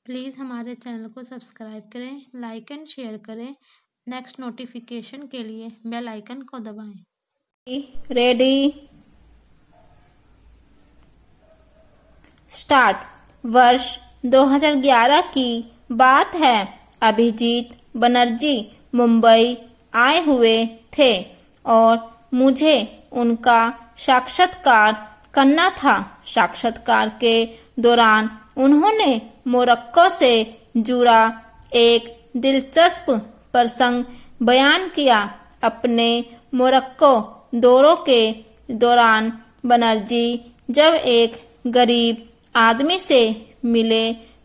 Please हमारे channel को subscribe करें, लाइक एंड शेयर करें। नेक्स्ट नोटिफिकेशन के लिए बेल आइकन को दबाएं। Ready start. वर्ष 2011 की बात है। अभिजीत बनर्जी मुंबई आए हुए थे और मुझे उनका साक्षात्कार करना था। साक्षात्कार के दौरान उन्होंने मोरक्को से जुड़ा एक दिलचस्प प्रसंग बयान किया। अपने मोरक्को दौरों के दौरान बनर्जी जब एक गरीब आदमी से मिले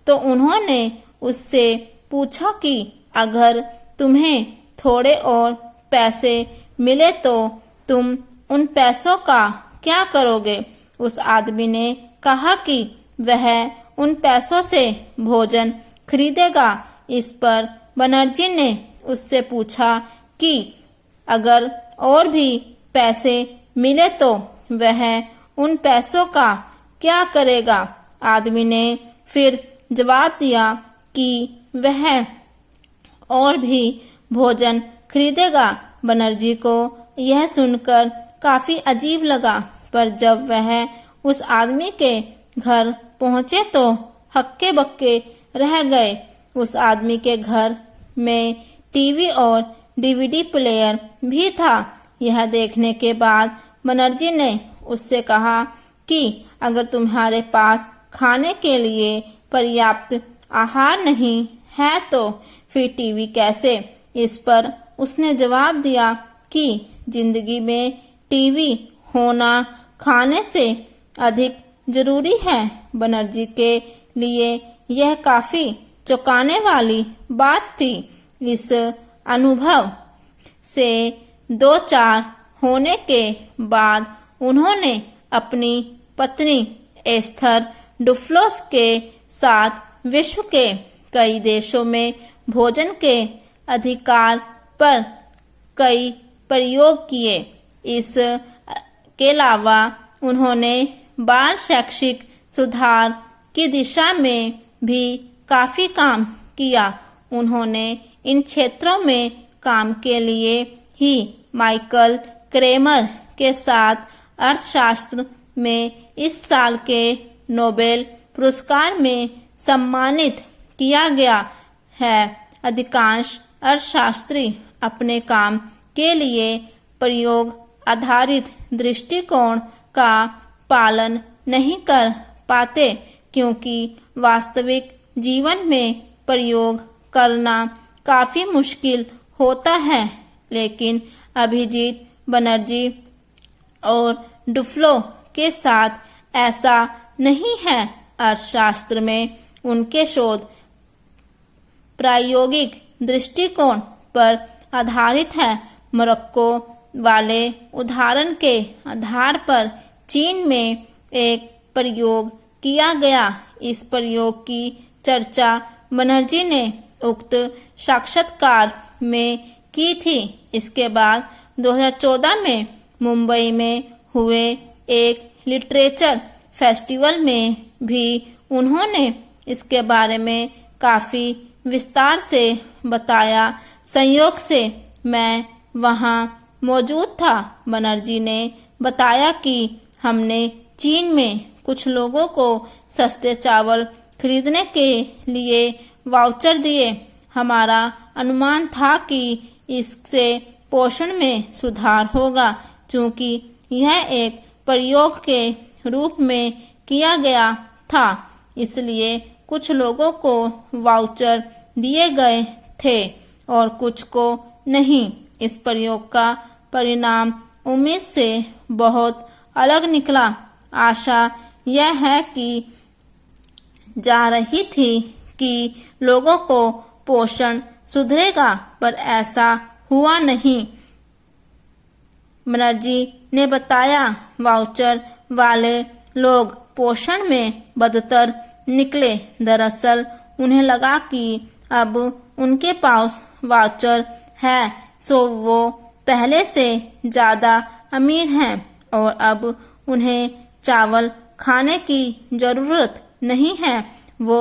तो उन्होंने उससे पूछा कि अगर तुम्हें थोड़े और पैसे मिले तो तुम उन पैसों का क्या करोगे। उस आदमी ने कहा कि वह उन पैसों से भोजन खरीदेगा। इस पर बनर्जी ने उससे पूछा कि अगर और भी पैसे मिले तो वह उन पैसों का क्या करेगा। आदमी ने फिर जवाब दिया कि वह और भी भोजन खरीदेगा। बनर्जी को यह सुनकर काफी अजीब लगा, पर जब वह उस आदमी के घर पहुंचे तो हक्के बक्के रह गए। उस आदमी के घर में टीवी और डीवीडी प्लेयर भी था। यह देखने के बाद बनर्जी ने उससे कहा कि अगर तुम्हारे पास खाने के लिए पर्याप्त आहार नहीं है तो फिर टीवी कैसे। इस पर उसने जवाब दिया कि जिंदगी में टीवी होना खाने से अधिक जरूरी है। बनर्जी के लिए यह काफी चौंकाने वाली बात थी। इस अनुभव से दो चार होने के बाद उन्होंने अपनी पत्नी एस्थर डुफ्लोस के साथ विश्व के कई देशों में भोजन के अधिकार पर कई प्रयोग किए। इसके अलावा उन्होंने बाल शैक्षिक सुधार की दिशा में भी काफी काम किया। उन्होंने इन क्षेत्रों में काम के लिए ही माइकल क्रेमर के साथ अर्थशास्त्र में इस साल के नोबेल पुरस्कार में सम्मानित किया गया है। अधिकांश अर्थशास्त्री अपने काम के लिए प्रयोग आधारित दृष्टिकोण का पालन नहीं कर पाते, क्योंकि वास्तविक जीवन में प्रयोग करना काफी मुश्किल होता है। लेकिन अभिजीत बनर्जी और डुफ्लो के साथ ऐसा नहीं है। अर्थशास्त्र में उनके शोध प्रायोगिक दृष्टिकोण पर आधारित है। मोरक्को वाले उदाहरण के आधार पर चीन में एक प्रयोग किया गया। इस प्रयोग की चर्चा बनर्जी ने उक्त साक्षात्कार में की थी। इसके बाद 2014 में मुंबई में हुए एक लिटरेचर फेस्टिवल में भी उन्होंने इसके बारे में काफी विस्तार से बताया। संयोग से मैं वहां मौजूद था। बनर्जी ने बताया कि हमने चीन में कुछ लोगों को सस्ते चावल खरीदने के लिए वाउचर दिए। हमारा अनुमान था कि इससे पोषण में सुधार होगा। चूंकि यह एक प्रयोग के रूप में किया गया था, इसलिए कुछ लोगों को वाउचर दिए गए थे और कुछ को नहीं। इस प्रयोग का परिणाम उम्मीद से बहुत अलग निकला। आशा यह है कि जा रही थी कि लोगों को पोषण सुधरेगा, पर ऐसा हुआ नहीं। बनर्जी ने बताया, वाउचर वाले लोग पोषण में बदतर निकले। दरअसल उन्हें लगा कि अब उनके पास वाउचर है सो वो पहले से ज्यादा अमीर हैं और अब उन्हें चावल खाने की जरूरत नहीं है। वो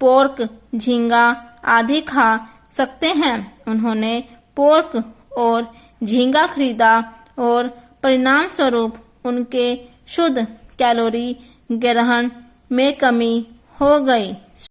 पोर्क, झींगा आदि खा सकते हैं। उन्होंने पोर्क और झींगा खरीदा और परिणाम स्वरूप उनके शुद्ध कैलोरी ग्रहण में कमी हो गई।